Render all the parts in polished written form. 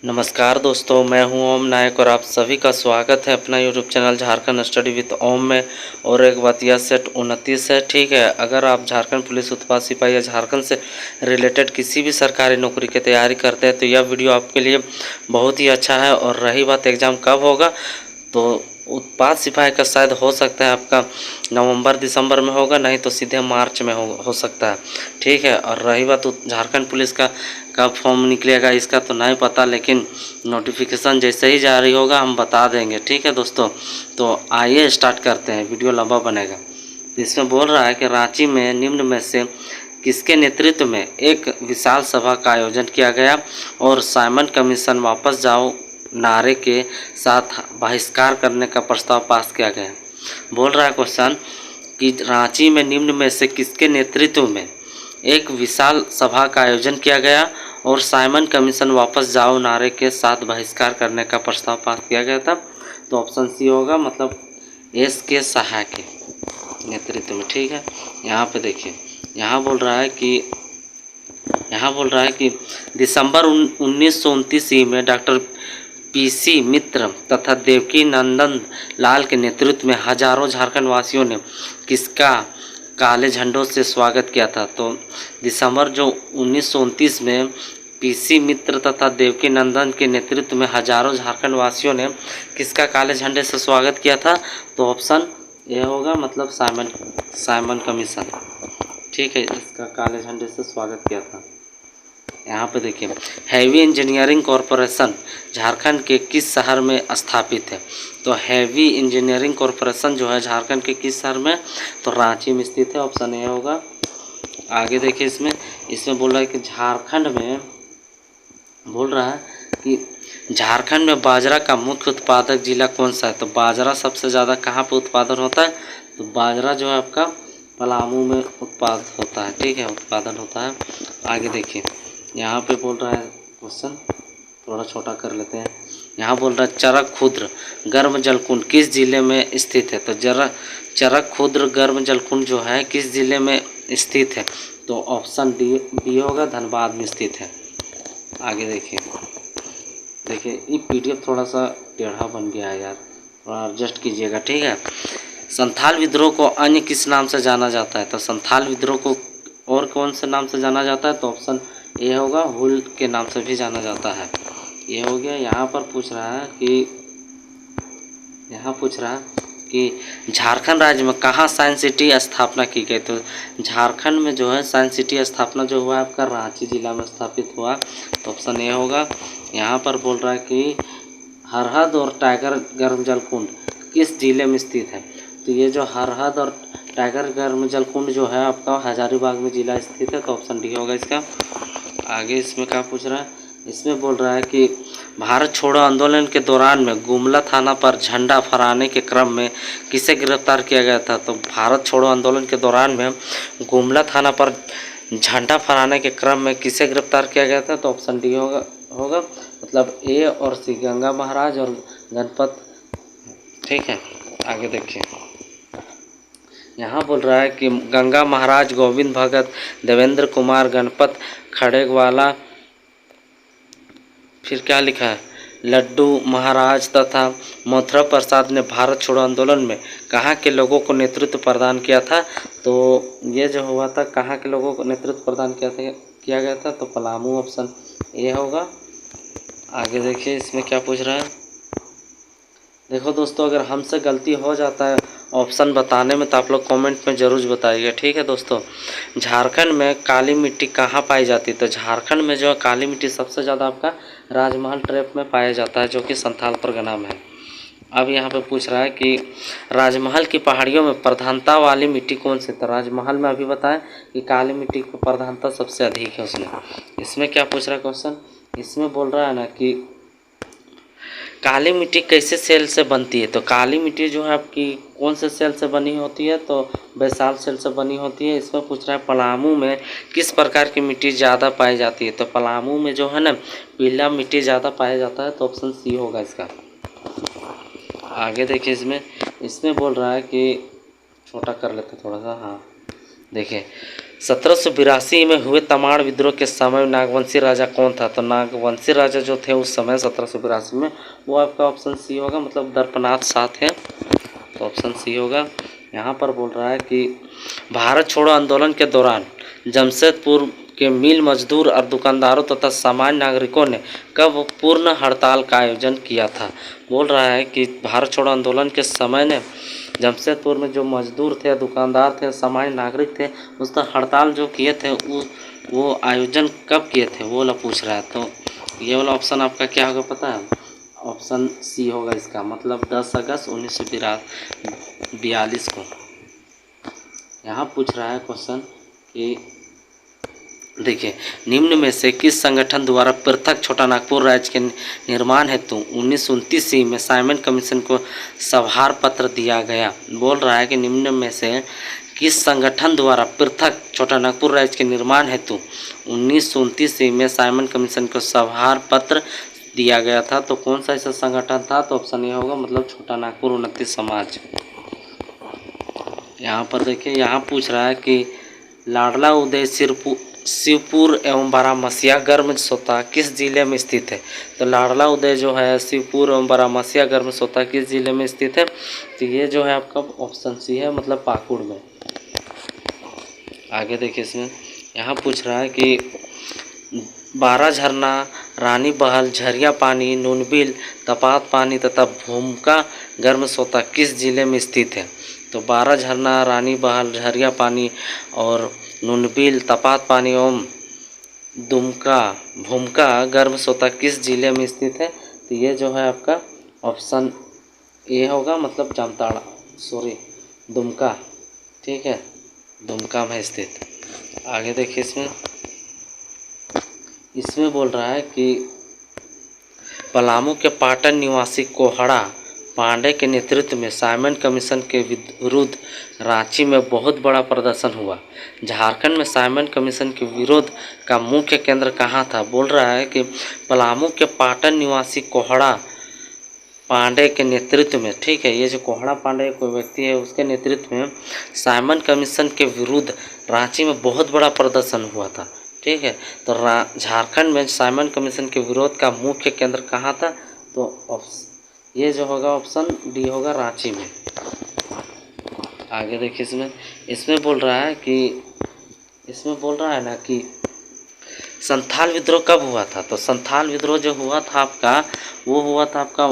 नमस्कार दोस्तों, मैं हूं ओम नायक और आप सभी का स्वागत है अपना YouTube channel Jharkhand study with Om में। और एक बात, यह सेट 29 है, ठीक है। अगर आप झारखंड पुलिस, उत्पाद सिपाही या झारखंड से रिलेटेड किसी भी सरकारी नौकरी की तैयारी करते हैं तो यह वीडियो आपके लिए बहुत ही अच्छा है। और रही बात एग्ज़ाम कब होगा, तो उत्पाद सिपाही का शायद हो सकता है आपका नवंबर दिसंबर में होगा, नहीं तो सीधे मार्च में हो सकता है, ठीक है। और रही बात झारखंड पुलिस का कब फॉर्म निकलेगा इसका तो नहीं पता, लेकिन नोटिफिकेशन जैसे ही जारी होगा हम बता देंगे, ठीक है दोस्तों। तो आइए स्टार्ट करते हैं, वीडियो लंबा बनेगा। तो इसमें बोल रहा है कि रांची में निम्न में से किसके नेतृत्व में एक विशाल सभा का आयोजन किया गया और साइमन कमीशन वापस जाओ नारे के साथ बहिष्कार करने का प्रस्ताव पास किया गया। बोल रहा है क्वेश्चन कि रांची में निम्न में से किसके नेतृत्व में एक विशाल सभा का आयोजन किया गया और साइमन कमीशन वापस जाओ नारे के साथ बहिष्कार करने का प्रस्ताव पास किया गया था। तो ऑप्शन सी होगा, मतलब एस के सहाय के नेतृत्व में, ठीक है। यहाँ पे देखिए, यहाँ बोल रहा है कि दिसंबर 1929 ईस्वी में डॉक्टर पीसी मित्र तथा देवकी नंदन लाल के नेतृत्व में हजारों झारखंड वासियों ने किसका काले झंडों से स्वागत किया था। तो दिसंबर जो 1929 में पीसी मित्र तथा देवकी नंदन के नेतृत्व में हजारों झारखंड वासियों ने किसका काले झंडे से स्वागत किया था। तो ऑप्शन ए होगा, मतलब साइमन कमीशन, ठीक है, इसका काले झंडे से स्वागत किया था। यहाँ पे देखिए, हैवी इंजीनियरिंग कॉरपोरेशन झारखंड के किस शहर में स्थापित है। तो हैवी इंजीनियरिंग कॉरपोरेशन जो है झारखंड के किस शहर में, तो रांची में स्थित है, ऑप्शन ए होगा। आगे देखिए, इसमें बोल रहा है कि झारखंड में बाजरा का मुख्य उत्पादक जिला कौन सा है। तो बाजरा सबसे ज़्यादा कहाँ पे उत्पादन होता है, तो बाजरा जो है आपका पलामू में उत्पादन होता है। आगे देखिए, यहाँ पे बोल रहा है क्वेश्चन, थोड़ा छोटा कर लेते हैं। यहाँ बोल रहा है चरक खुद्र गर्म जलकुंड किस जिले में स्थित है। तो चरक खुद्र गर्म जलकुंड जो है किस जिले में स्थित है। तो ऑप्शन डी होगा, धनबाद में स्थित है। आगे देखिए ये PDF थोड़ा सा टेढ़ा बन गया है यार, थोड़ा एडजस्ट कीजिएगा, ठीक है। संथाल विद्रोह को अन्य किस नाम से जाना जाता है। तो संथाल विद्रोह को और कौन से नाम से जाना जाता है। तो ऑप्शन ए होगा, हुल के नाम से भी जाना जाता है। ये हो गया। यहाँ पूछ रहा है कि झारखंड राज्य में कहाँ साइंस सिटी स्थापना की गई। तो झारखंड में जो है साइंस सिटी स्थापना जो हुआ आपका रांची जिला में स्थापित हुआ। तो ऑप्शन ए होगा। यहाँ पर बोल रहा है कि हरहद और टाइगर गर्म जलकुंड किस जिले में स्थित है। तो ये जो हरहद और टाइगर गर्म जलकुंड जो है आपका हजारीबाग में जिला स्थित है। तो ऑप्शन डी होगा इसका। आगे इसमें क्या पूछ रहा है, इसमें बोल रहा है कि भारत छोड़ो आंदोलन के दौरान में गुमला थाना पर झंडा फहराने के क्रम में किसे गिरफ्तार किया गया था। तो भारत छोड़ो आंदोलन के दौरान में गुमला थाना पर झंडा फहराने के क्रम में किसे गिरफ्तार किया गया था। तो ऑप्शन डी होगा, मतलब ए और सी, गंगा महाराज और गणपत, ठीक है। आगे देखिए, यहाँ बोल रहा है कि गंगा महाराज, गोविंद भगत, देवेंद्र कुमार, गणपत खड़गवाला, फिर क्या लिखा है, लड्डू महाराज तथा मथुरा प्रसाद ने भारत छोड़ो आंदोलन में कहाँ के लोगों को नेतृत्व प्रदान किया था। तो ये जो हुआ था, कहाँ के लोगों को नेतृत्व प्रदान किया गया था। तो पलामू, ऑप्शन ए होगा। आगे देखिए, इसमें क्या पूछ रहा है। देखो दोस्तों, अगर हमसे गलती हो जाता है ऑप्शन बताने में तो आप लोग कमेंट में ज़रूर बताइएगा, ठीक है दोस्तों। झारखंड में काली मिट्टी कहाँ पाई जाती है। तो झारखंड में जो है काली मिट्टी सबसे ज़्यादा आपका राजमहल ट्रैप में पाया जाता है, जो कि संथाल परगना में है। अब यहाँ पे पूछ रहा है कि राजमहल की पहाड़ियों में प्रधानता वाली मिट्टी कौन सी। तो राजमहल में अभी बताएं कि काली मिट्टी की प्रधानता सबसे अधिक है उसमें। इसमें क्या पूछ रहा है क्वेश्चन, इसमें बोल रहा है ना कि काली मिट्टी कैसे सेल से बनती है। तो काली मिट्टी जो है आपकी कौन से सेल से बनी होती है। तो बेसाल्ट सेल से बनी होती है। इसमें पूछ रहा है पलामू में किस प्रकार की मिट्टी ज़्यादा पाई जाती है। तो पलामू में जो है ना पीला मिट्टी ज़्यादा पाया जाता है। तो ऑप्शन सी होगा इसका। आगे देखिए, इसमें बोल रहा है कि छोटा कर लेते थोड़ा सा, हाँ देखिए, 1782 में हुए तमाड़ विद्रोह के समय नागवंशी राजा कौन था? तो नागवंशी राजा जो थे उस समय 1782 में, वो आपका ऑप्शन सी होगा, मतलब दर्पनाथ शाह थे, तो ऑप्शन सी होगा। यहाँ पर बोल रहा है कि भारत छोड़ो आंदोलन के दौरान जमशेदपुर के मिल मजदूर और दुकानदारों तथा सामान्य नागरिकों ने कब पूर्ण हड़ताल का आयोजन किया था? बोल रहा है कि भारत छोड़ो आंदोलन के समय ने जमशेदपुर में जो मजदूर थे, दुकानदार थे, सामान्य नागरिक थे, उसका हड़ताल जो किए थे वो आयोजन कब किए थे, वो वाला पूछ रहा है। तो ये वाला ऑप्शन आपका क्या होगा पता है? ऑप्शन सी होगा इसका, मतलब 10 अगस्त 1942 को। यहाँ पूछ रहा है क्वेश्चन कि देखिए, निम्न में से किस संगठन द्वारा पृथक छोटा नागपुर राज्य के निर्माण हेतु 1929 ईस्वी में साइमन कमीशन को सभार पत्र दिया गया? बोल रहा है कि निम्न में से किस संगठन द्वारा पृथक छोटा नागपुर राज्य के निर्माण हेतु 1929 ईस्वी में साइमन कमीशन को सभार पत्र दिया गया था? तो कौन सा ऐसा संगठन था? तो ऑप्शन ए होगा, मतलब छोटा नागपुर उन्नति समाज। यहाँ पर देखिए, यहाँ पूछ रहा है कि लाडला उदय शिवपुर एवं बारामसिया गर्म सोता किस जिले में स्थित है? तो लाडला उदय जो है शिवपुर एवं बारामसिया गर्म सोता किस जिले में स्थित है? तो ये जो है आपका ऑप्शन सी है, मतलब पाकुड़ में। आगे देखिए, इसमें यहाँ पूछ रहा है कि 12 झरना, रानी बहल, झरिया पानी, नूनबिल, तपात पानी तथा भूमका गर्म सोता किस जिले में स्थित है? तो 12 झरना, रानी बहल, झरिया पानी और नूनबिल, तपात पानी एवं भूमका गर्म सोता किस जिले में स्थित है? तो ये जो है आपका ऑप्शन ए होगा, मतलब जामताड़ा, सॉरी दुमका, ठीक है, दुमका में स्थित। आगे देखिए, इसमें बोल रहा है कि पलामू के पाटन निवासी कोहड़ा पांडे के नेतृत्व में साइमन कमीशन के विरुद्ध रांची में बहुत बड़ा प्रदर्शन हुआ। झारखंड में साइमन कमीशन के विरोध का मुख्य केंद्र कहाँ था? बोल रहा है कि पलामू के पाटन निवासी कोहड़ा पांडे के नेतृत्व में, ठीक है, ये जो कोहड़ा पांडे कोई व्यक्ति है, उसके नेतृत्व में साइमन कमीशन के विरुद्ध रांची में बहुत बड़ा प्रदर्शन हुआ था, ठीक है। तो झारखंड में साइमन कमीशन के विरोध का मुख्य केंद्र कहाँ था? तो ये जो होगा ऑप्शन डी होगा, रांची में। आगे देखिए, इसमें बोल रहा है ना कि संथाल विद्रोह कब हुआ था? तो संथाल विद्रोह जो हुआ था आपका, वो हुआ था आपका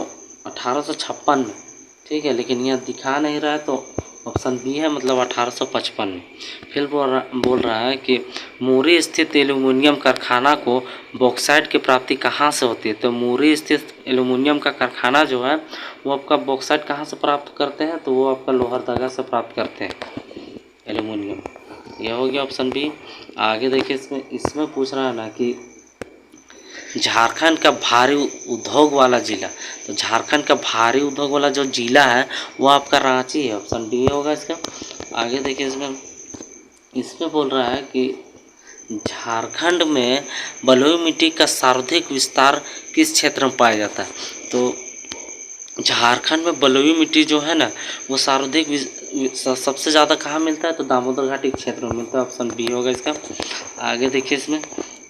1856 में, ठीक है, लेकिन यहाँ दिखा नहीं रहा है, तो ऑप्शन बी है, मतलब 1855 में। फिर बोल रहा है कि मुरी स्थित एल्यूमिनियम कारखाना को बॉक्साइट की प्राप्ति कहाँ से होती है? तो मुरी स्थित एल्यूमिनियम का कारखाना जो है वो आपका बॉक्साइट कहाँ से प्राप्त करते हैं? तो वो आपका लोहरदगा से प्राप्त करते हैं एल्यूमिनियम। यह हो गया ऑप्शन बी। आगे देखिए, इसमें पूछ रहा है ना कि झारखंड का भारी उद्योग वाला जिला, तो झारखंड का भारी उद्योग वाला जो जिला है वो आपका रांची है, ऑप्शन डी होगा इसका। आगे देखिए, इसमें बोल रहा है कि झारखंड में बलुई मिट्टी का सर्वाधिक विस्तार किस क्षेत्र में पाया जाता है? तो झारखंड में बलुई मिट्टी जो है ना, वो सर्वाधिक सबसे ज़्यादा कहाँ मिलता है? तो दामोदर घाटी क्षेत्र में मिलता है, ऑप्शन बी होगा इसका। आगे देखिए,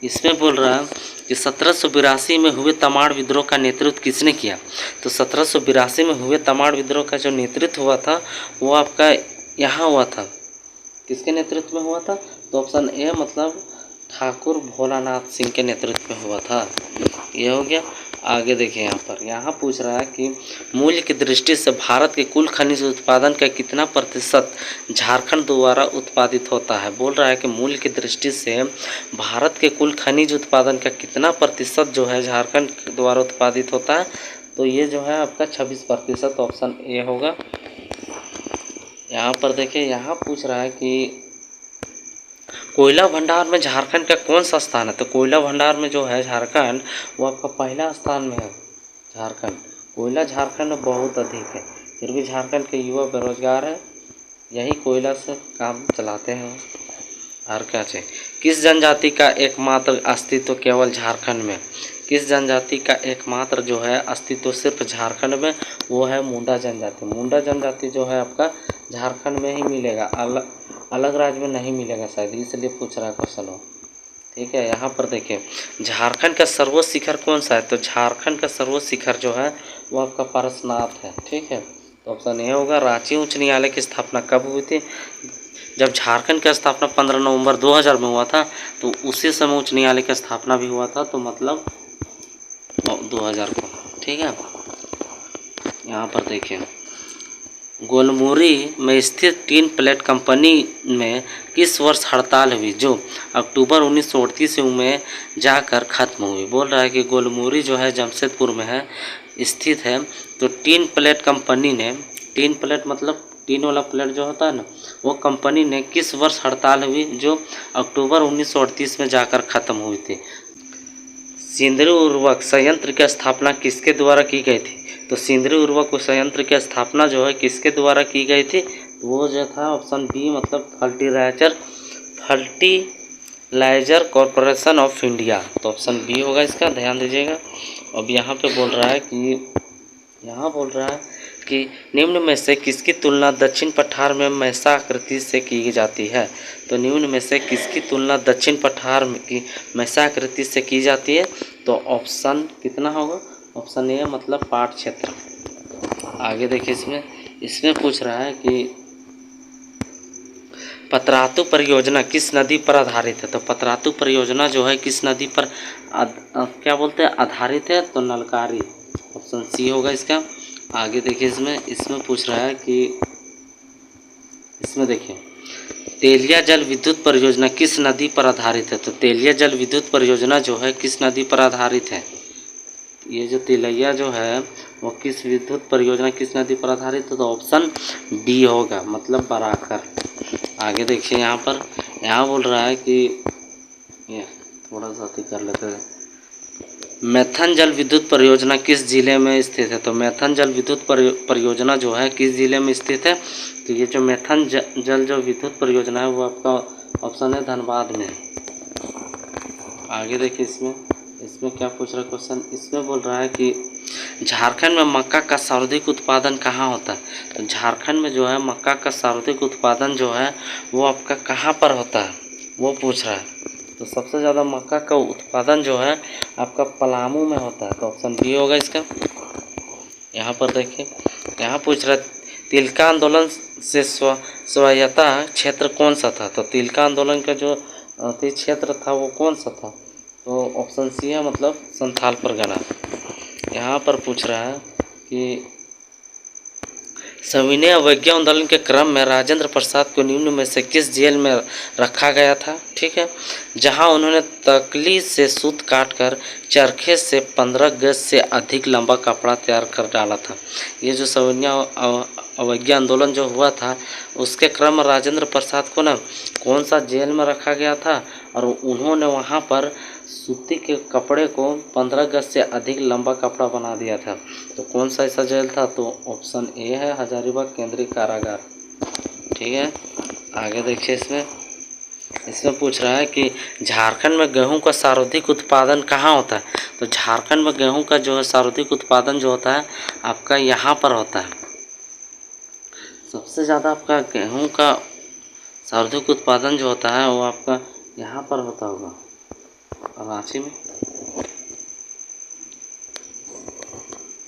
इसमें बोल रहा है कि 1782 में हुए तमाड़ विद्रोह का नेतृत्व किसने किया? तो 1782 में हुए तमाड़ विद्रोह का जो नेतृत्व हुआ था वो आपका यहाँ हुआ था, किसके नेतृत्व में हुआ था? तो ऑप्शन ए, मतलब ठाकुर भोलानाथ सिंह के नेतृत्व में हुआ था। ये हो गया। आगे देखिए, यहाँ पूछ रहा है कि मूल्य की दृष्टि से भारत के कुल खनिज उत्पादन का कितना प्रतिशत झारखंड द्वारा उत्पादित होता है? बोल रहा है कि मूल्य की दृष्टि से भारत के कुल खनिज उत्पादन का कितना प्रतिशत जो है झारखंड द्वारा उत्पादित होता है? तो ये जो है आपका 26%, ऑप्शन ए होगा। यहाँ पर देखिए, यहाँ पूछ रहा है कि कोयला भंडार में झारखंड का कौन सा स्थान है? तो कोयला भंडार में जो है झारखंड, वो आपका पहला स्थान में है। झारखंड कोयला झारखंड में बहुत अधिक है, फिर भी झारखंड के युवा बेरोजगार है, यही कोयला से काम चलाते हैं। और क्या चाहिए? किस जनजाति का एकमात्र अस्तित्व केवल झारखंड में? किस जनजाति का एकमात्र जो है अस्तित्व सिर्फ झारखंड में? वो है मुंडा जनजाति। मुंडा जनजाति जो है आपका झारखंड में ही मिलेगा, अलग राज्य में नहीं मिलेगा शायद, इसलिए पूछ रहा है क्वेश्चन हो। ठीक है, यहाँ पर देखिए झारखंड का सर्वोच्च शिखर कौन सा है, तो झारखंड का सर्वोच्च शिखर जो है वो आपका पारसनाथ है। ठीक है, तो ऑप्शन ए होगा। रांची उच्च न्यायालय की स्थापना कब हुई थी, जब झारखंड की स्थापना 15 नवंबर 2000 में हुआ था, तो उसी समय उच्च न्यायालय की स्थापना भी हुआ था, तो मतलब 2000 को। ठीक है, यहाँ पर देखिए गोलमुरी में स्थित टीन प्लेट कंपनी में किस वर्ष हड़ताल हुई जो अक्टूबर 1938 में जाकर ख़त्म हुई। बोल रहा है कि गोलमुरी जो है जमशेदपुर में है स्थित है, तो टीन प्लेट कंपनी ने, टीन प्लेट मतलब टीन वाला प्लेट जो होता है ना, वो कंपनी ने किस वर्ष हड़ताल हुई जो अक्टूबर 1938 में जाकर ख़त्म हुई थी। सिंदरी उर्वरक संयंत्र की स्थापना किसके द्वारा की गई थी, तो सिंदरी उर्वरक संयंत्र की स्थापना जो है किसके द्वारा की गई थी, तो वो जो था ऑप्शन बी मतलब फर्टिलाइजर कॉरपोरेशन ऑफ इंडिया, तो ऑप्शन बी होगा इसका, ध्यान दीजिएगा। अब यहाँ पे बोल रहा है कि निम्न में से किसकी तुलना दक्षिण पठार में मैसाकृति से की जाती है, तो निम्न में से किसकी तुलना दक्षिण पठार की मैसाकृति से की जाती है, तो ऑप्शन कितना होगा, ऑप्शन ए मतलब पाट क्षेत्र। आगे देखिए इसमें पूछ रहा है कि पतरातू परियोजना किस नदी पर आधारित है, तो पतरातू परियोजना जो है किस नदी पर क्या बोलते हैं आधारित है, तो नलकारी, ऑप्शन सी होगा इसका। आगे देखिए इसमें पूछ रहा है कि इसमें देखिए तेलिया जल विद्युत परियोजना किस नदी पर आधारित है, तो तेलिया जल विद्युत परियोजना जो है किस नदी पर आधारित है, ये जो तेलिया जो है वो किस विद्युत परियोजना किस नदी पर आधारित है, तो ऑप्शन बी होगा मतलब बराकर। आगे देखिए यहाँ बोल रहा है कि ये थोड़ा सा कर लेते हैं, मैथन जल विद्युत परियोजना किस जिले में स्थित है, तो मैथन जल विद्युत परियोजना जो है किस जिले में स्थित है, तो ये जो मैथन जल जो विद्युत परियोजना है वो आपका ऑप्शन है धनबाद में। आगे देखिए इसमें क्या पूछ रहा है क्वेश्चन, इसमें बोल रहा है कि झारखंड में मक्का का सर्वाधिक उत्पादन कहाँ होता है, तो झारखंड में जो है मक्का का सर्वाधिक उत्पादन जो है वो आपका कहाँ पर होता है वो पूछ रहा है, तो सबसे ज़्यादा मक्का का उत्पादन जो है आपका पलामू में होता है, तो ऑप्शन बी होगा इसका। यहाँ पर देखिए यहाँ पूछ रहा है तिलका आंदोलन से स्वायत्ता क्षेत्र कौन सा था, तो तिलका आंदोलन का जो क्षेत्र था वो कौन सा था, तो ऑप्शन सी है मतलब संथाल परगना। यहाँ पर पूछ रहा है कि सविनय अवज्ञा आंदोलन के क्रम में राजेंद्र प्रसाद को निम्न में से किस जेल में रखा गया था। ठीक है, जहां उन्होंने तकली से सूत काटकर चरखे से 15 गज से अधिक लंबा कपड़ा तैयार कर डाला था। ये जो सविनय अवज्ञा आंदोलन जो हुआ था उसके क्रम में राजेंद्र प्रसाद को ना कौन सा जेल में रखा गया था, और उन्होंने वहां पर सूती के कपड़े को 15 गज से अधिक लंबा कपड़ा बना दिया था, तो कौन सा ऐसा जेल था, तो ऑप्शन ए है हजारीबाग केंद्रीय कारागार। ठीक है, आगे देखिए इसमें पूछ रहा है कि झारखंड में गेहूं का सर्वाधिक उत्पादन कहाँ होता है, तो झारखंड में गेहूं का जो है सर्वाधिक उत्पादन जो होता है आपका यहाँ पर होता है, सबसे ज़्यादा आपका गेहूं का सर्वाधिक उत्पादन जो होता है वो आपका यहाँ पर होता होगा रांची में।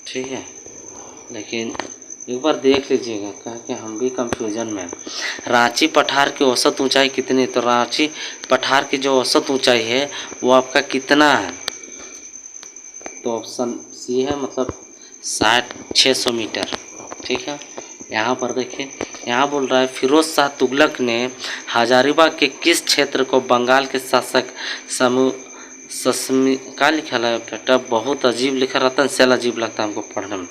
ठीक है, लेकिन एक बार देख लीजिएगा क्या कि हम भी कंफ्यूजन में। रांची पठार की औसत ऊंचाई कितनी, तो रांची पठार की जो औसत ऊंचाई है वो आपका कितना है, तो ऑप्शन सी है मतलब 600 मीटर। ठीक है, यहाँ पर देखिए यहाँ बोल रहा है फिरोज शाह तुगलक ने हजारीबाग के किस क्षेत्र को बंगाल के शासक का लिखा है बेटा, बहुत अजीब लिखा रहता है, सेल अजीब लगता है हमको पढ़ने में।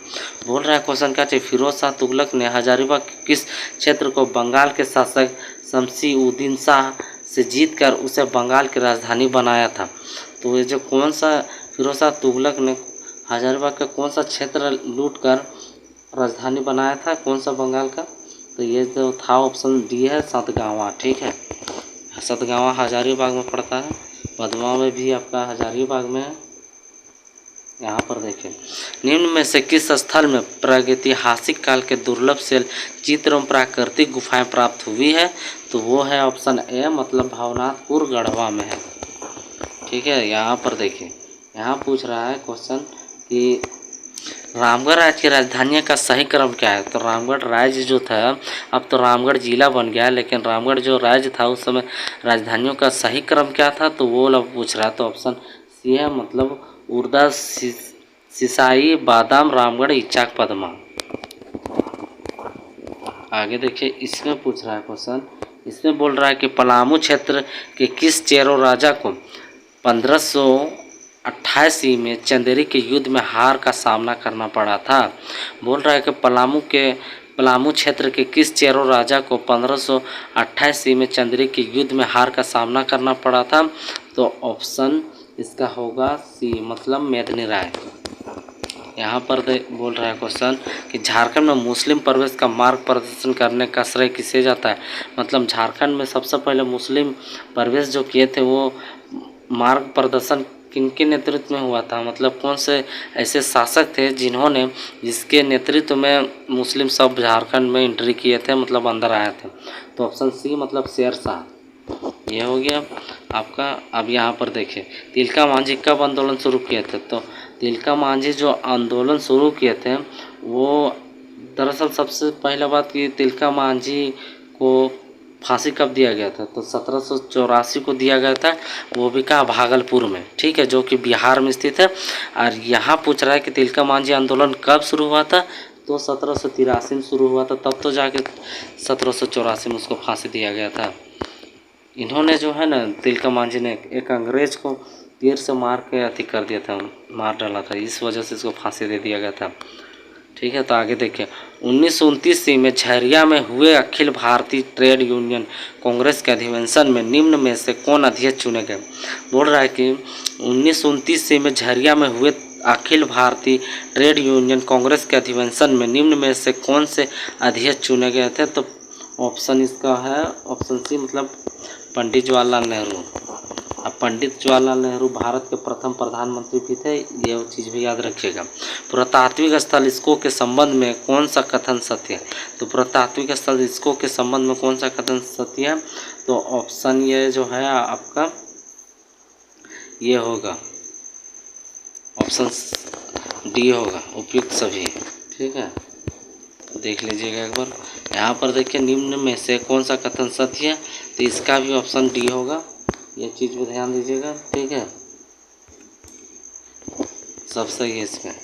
बोल रहा है क्वेश्चन क्या चाहिए, फिरोज शाह तुगलक ने हजारीबाग के किस क्षेत्र को बंगाल के शासक शमसी-उद-दीन शाह से जीतकर उसे बंगाल की राजधानी बनाया था, तो ये जो कौन सा फिरोज शाह तुगलक ने हजारीबाग का कौन सा क्षेत्र लूट कर राजधानी बनाया था, कौन सा बंगाल का, तो ये जो था ऑप्शन डी है सतगावा। ठीक है, सतगावा हजारीबाग में पड़ता है, बदवा में भी आपका हजारीबाग में है। यहाँ पर देखें निम्न में से किस स्थल में प्रागैतिहासिक काल के दुर्लभ शैल चित्र एवं प्राकृतिक गुफाएं प्राप्त हुई है, तो वो है ऑप्शन ए, मतलब भवनाथपुर गढ़वा में है। ठीक है, यहाँ पर देखिए, यहाँ पूछ रहा है क्वेश्चन कि रामगढ़ राज्य की राजधानी का सही क्रम क्या है। तो रामगढ़ राज्य जो था, अब तो रामगढ़ जिला बन गया, लेकिन रामगढ़ जो राज्य था उस समय राजधानियों का सही क्रम क्या था, तो वो लोग पूछ रहा है। तो ऑप्शन सी है, मतलब उर्दा, सिसाई, बादाम, रामगढ़, इचाक, पदमा। आगे देखिए, इसमें पूछ रहा है क्वेश्चन, इसमें बोल रहा है कि पलामू क्षेत्र के किस चेरो राजा को 1588 में चंदेरी के युद्ध में हार का सामना करना पड़ा था। बोल रहा है कि पलामू क्षेत्र के किस चेरो राजा को 1588 में चंदेरी के युद्ध में हार का सामना करना पड़ा था। तो ऑप्शन इसका होगा सी, मतलब मेदिनी राय। यहाँ पर बोल रहा है क्वेश्चन कि झारखंड में मुस्लिम प्रवेश का मार्ग प्रदर्शन करने का श्रेय किसे जाता है। मतलब झारखंड में सबसे पहले मुस्लिम प्रवेश जो किए थे वो मार्ग प्रदर्शन किनके नेतृत्व में हुआ था, मतलब कौन से ऐसे शासक थे जिन्होंने, जिसके नेतृत्व में मुस्लिम सब झारखंड में एंट्री किए थे, मतलब अंदर आए थे। तो ऑप्शन सी, मतलब शेर शाह। ये हो गया आपका। अब यहाँ पर देखिए, तिलका मांझी कब आंदोलन शुरू किए थे। तो तिलका मांझी जो आंदोलन शुरू किए थे वो दरअसल सबसे पहला बात कि तिलका मांझी को फांसी कब दिया गया था, तो 1784 को दिया गया था, वो भी कहाँ, भागलपुर में। ठीक है, जो कि बिहार में स्थित है। और यहाँ पूछ रहा है कि तिलका मांझी आंदोलन कब शुरू हुआ था, तो 1783 में शुरू हुआ था, तब तो जाके 1784 में उसको फांसी दिया गया था। इन्होंने जो है ना, तिलका मांझी ने एक अंग्रेज को तीर से मार के अति कर दिया था, मार डाला था, इस वजह से इसको फांसी दे दिया गया था। ठीक है, तो आगे देखिए, 1929 में झरिया में हुए अखिल भारतीय ट्रेड यूनियन कांग्रेस के अधिवेशन में निम्न में से कौन अध्यक्ष चुने गए। बोल रहा है कि 1929 में झरिया में हुए अखिल भारतीय ट्रेड यूनियन कांग्रेस के अधिवेशन में निम्न में से कौन से अध्यक्ष चुने गए थे। तो ऑप्शन इसका है ऑप्शन सी, मतलब पंडित जवाहरलाल नेहरू। अब पंडित जवाहरलाल नेहरू भारत के प्रथम प्रधानमंत्री भी थे, ये चीज़ भी याद रखिएगा। पुरातात्विक स्थल इसको के संबंध में कौन सा कथन सत्य है। तो पुरातात्विक स्थल इसको के संबंध में कौन सा कथन सत्य है, तो ऑप्शन ये जो है आपका ये होगा, ऑप्शन डी होगा, उपयुक्त सभी। ठीक है, देख लीजिएगा एक बार। यहाँ पर देखिए, निम्न में से कौन सा कथन सत्य है, तो इसका भी ऑप्शन डी होगा, ये चीज़ पे ध्यान दीजिएगा। ठीक है, सब सही है इसमें।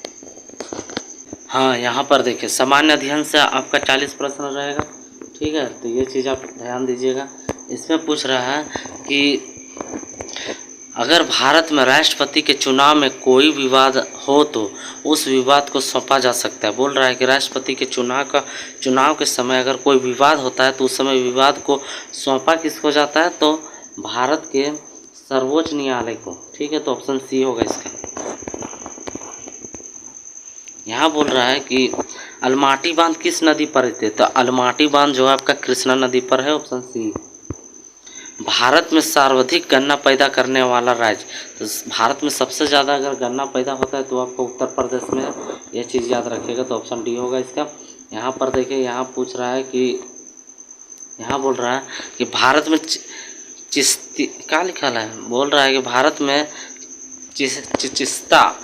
हाँ, यहाँ पर देखिए, सामान्य अध्ययन से आपका 40 प्रश्न रहेगा। ठीक है, तो ये चीज़ आप ध्यान दीजिएगा। इसमें पूछ रहा है कि अगर भारत में राष्ट्रपति के चुनाव में कोई विवाद हो तो उस विवाद को सौंपा जा सकता है। बोल रहा है कि राष्ट्रपति के चुनाव के समय अगर कोई विवाद होता है तो उस समय विवाद को सौंपा किसको जाता है, तो भारत के सर्वोच्च न्यायालय को। ठीक है, तो ऑप्शन सी होगा इसका। यहाँ बोल रहा है कि अलमाटी बांध किस नदी पर स्थित है। तो अलमाटी बांध जो है आपका कृष्णा नदी पर है, ऑप्शन सी। भारत में सर्वाधिक गन्ना पैदा करने वाला राज्य, तो भारत में सबसे ज़्यादा अगर गन्ना पैदा होता है तो आपको उत्तर प्रदेश में है, ये चीज़ याद रखिएगा। तो ऑप्शन डी होगा इसका। यहाँ पर देखिए, यहाँ पूछ रहा है कि, यहाँ बोल रहा है कि भारत में चिश्ती क्या लिखा है, बोल रहा है कि भारत में चिश्ता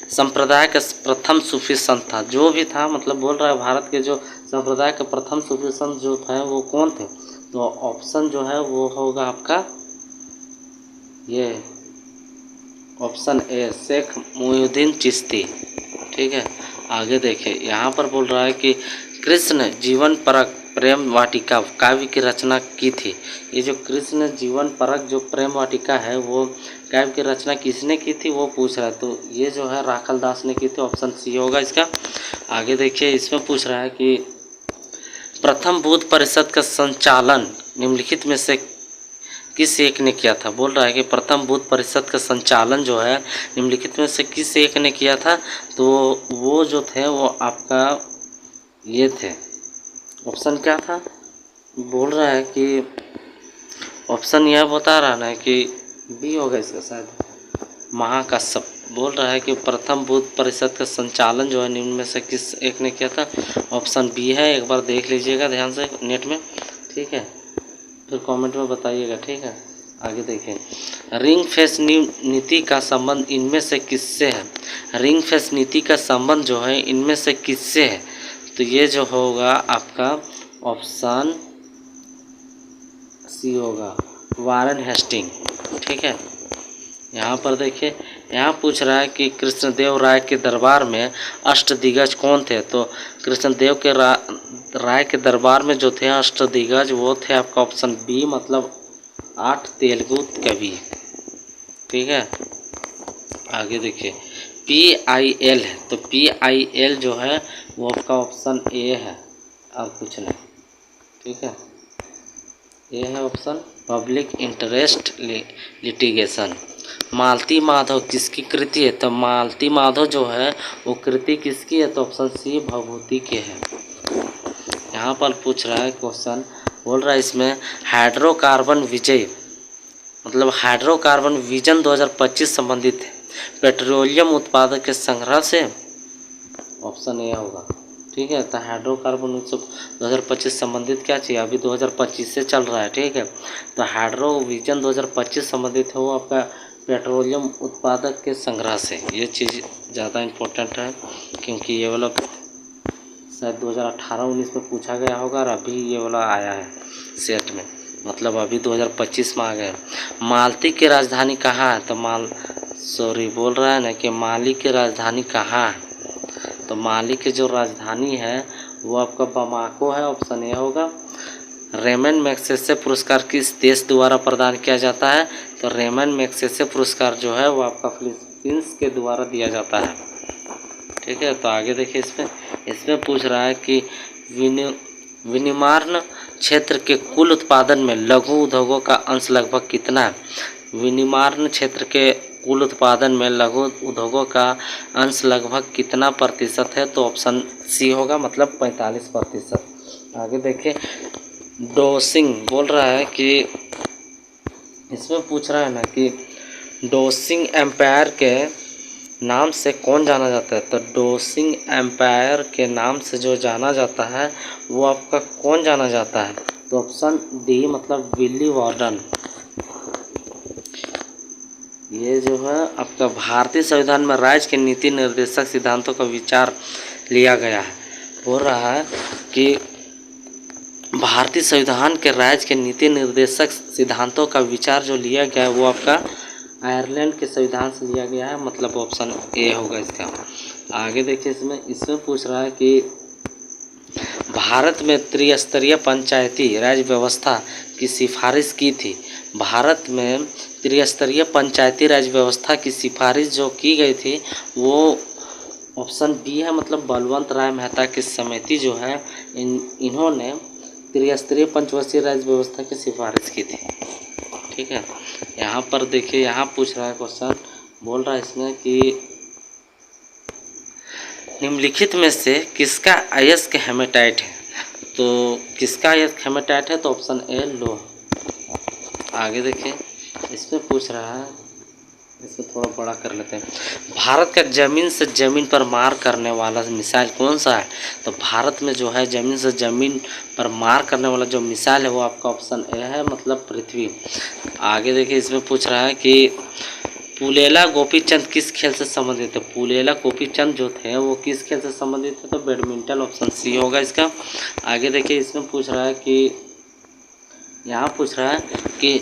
संप्रदाय का प्रथम सूफी संत था, जो भी था, मतलब बोल रहा है भारत के जो संप्रदाय के प्रथम सूफी संत जो थे वो कौन थे। तो ऑप्शन जो है वो होगा आपका ये ऑप्शन ए, शेख मोइनुद्दीन चिश्ती। ठीक है, आगे देखिए, यहाँ पर बोल रहा है कि कृष्ण जीवन परक प्रेम वाटिका काव्य की रचना की थी। ये जो कृष्ण जीवन परक जो प्रेम वाटिका है वो काव्य की रचना किसने की थी वो पूछ रहा है। तो ये जो है राखल दास ने की थी, ऑप्शन सी होगा इसका। आगे देखिए, इसमें पूछ रहा है कि प्रथम बौद्ध परिषद का संचालन निम्नलिखित में से किस एक ने किया था। बोल रहा है कि प्रथम बौद्ध परिषद का संचालन जो है निम्नलिखित में से किस एक ने किया था। तो वो जो थे वो आपका ये थे, ऑप्शन क्या था, बोल रहा है कि ऑप्शन यह बता रहा है कि बी होगा इसका शायद, महाकश्यप। बोल रहा है कि प्रथम बौद्ध परिषद का संचालन जो है निम्न में से किस एक ने किया था, ऑप्शन बी है। एक बार देख लीजिएगा ध्यान से नेट में। ठीक है, फिर कमेंट में बताइएगा, ठीक है। आगे देखें, रिंग फेंस नीति का संबंध इनमें से किससे है? रिंग फेंस नीति का संबंध जो है इनमें से किससे है? तो ये जो होगा आपका ऑप्शन सी होगा, वारेन हेस्टिंग, ठीक है। यहाँ पर देखिए, यहाँ पूछ रहा है कि कृष्णदेव राय के दरबार में अष्टदिग्गज कौन थे? तो कृष्णदेव के राय के दरबार में जो थे अष्टदिग्गज, वो थे आपका ऑप्शन बी, मतलब 8 तेलुगु कवि, ठीक है। आगे देखिए, PIL है, तो PIL जो है वो आपका ऑप्शन ए है, और कुछ नहीं, ठीक है। ये है ऑप्शन पब्लिक इंटरेस्ट लिटिगेशन। मालती माधव किसकी कृति है? तो मालती माधव जो है वो कृति किसकी है? तो ऑप्शन सी भभूति के है। यहाँ पर पूछ रहा है क्वेश्चन, बोल रहा है इसमें हाइड्रोकार्बन विजय, मतलब हाइड्रोकार्बन विजन 2025 संबंधित है पेट्रोलियम उत्पादक के संग्रह से, ऑप्शन ए होगा, ठीक है। तो हाइड्रोकार्बन 2025 संबंधित क्या चाहिए? अभी 2025 से चल रहा है, ठीक है। तो हाइड्रो विजन 2025 संबंधित है वो आपका पेट्रोलियम उत्पादक के संग्रह से। ये चीज़ ज़्यादा इम्पोर्टेंट है, क्योंकि ये वाला शायद 2018-19 में पूछा गया होगा, और अभी ये वाला आया है सेट में, मतलब अभी 2025 में आ गया। मालती की राजधानी कहाँ है? तो बोल रहा है ना कि माली की राजधानी कहाँ है? तो माली की जो राजधानी है वो आपका बमाको है, ऑप्शन ए होगा। रेमन मैग्सेसे पुरस्कार किस देश द्वारा प्रदान किया जाता है? तो रेमन मैग्सेसे पुरस्कार जो है वो आपका फिलीपींस के द्वारा दिया जाता है, ठीक है। तो आगे देखिए, इसमें पूछ रहा है कि विनिर्माण क्षेत्र के कुल उत्पादन में लघु उद्योगों का अंश लगभग कितना है? विनिर्माण क्षेत्र के कुल उत्पादन में लघु उद्योगों का अंश लगभग कितना प्रतिशत है? तो ऑप्शन सी होगा, मतलब 45%। आगे देखिए, डोसिंग बोल रहा है कि इसमें पूछ रहा है ना कि डोसिंग एम्पायर के नाम से कौन जाना जाता है? तो डोसिंग एम्पायर के नाम से जो जाना जाता है वो आपका कौन जाना जाता है? तो ऑप्शन डी, मतलब विली वार्डन। ये जो है आपका भारतीय संविधान में राज्य के नीति निर्देशक सिद्धांतों का विचार लिया गया है। बोल रहा है कि भारतीय संविधान के राज्य के नीति निर्देशक सिद्धांतों का विचार जो लिया गया है वो आपका आयरलैंड के संविधान से लिया गया है, मतलब ऑप्शन ए होगा इसका। आगे देखिए, इसमें पूछ रहा है कि भारत में त्रिस्तरीय पंचायती राज व्यवस्था की सिफारिश की थी। भारत में त्रिस्तरीय पंचायती राज व्यवस्था की सिफारिश जो की गई थी वो ऑप्शन बी है, मतलब बलवंत राय मेहता की समिति जो है इन्होंने त्रिस्तरीय पंचवर्षीय राज व्यवस्था की सिफारिश की थी, ठीक है। यहाँ पर देखिए, यहाँ पूछ रहा है क्वेश्चन, बोल रहा है इसमें कि निम्नलिखित में से किसका अयस्क हेमेटाइट है? तो किसका अयस्क हेमेटाइट है? तो ऑप्शन ए लोह। आगे देखिए, इसमें पूछ रहा है, इसको थोड़ा बड़ा कर लेते हैं, भारत का जमीन से जमीन पर मार करने वाला मिसाइल कौन सा है? तो भारत में जो है जमीन से जमीन पर मार करने वाला जो मिसाइल है वो आपका ऑप्शन ए है, मतलब पृथ्वी। आगे देखिए, इसमें पूछ रहा है कि पुलेला गोपीचंद किस खेल से संबंधित है? पुलेला गोपीचंद जो थे वो किस खेल से संबंधित है? तो बैडमिंटन, ऑप्शन सी होगा इसका। आगे देखिए, इसमें पूछ रहा है कि यहाँ पूछ रहा है कि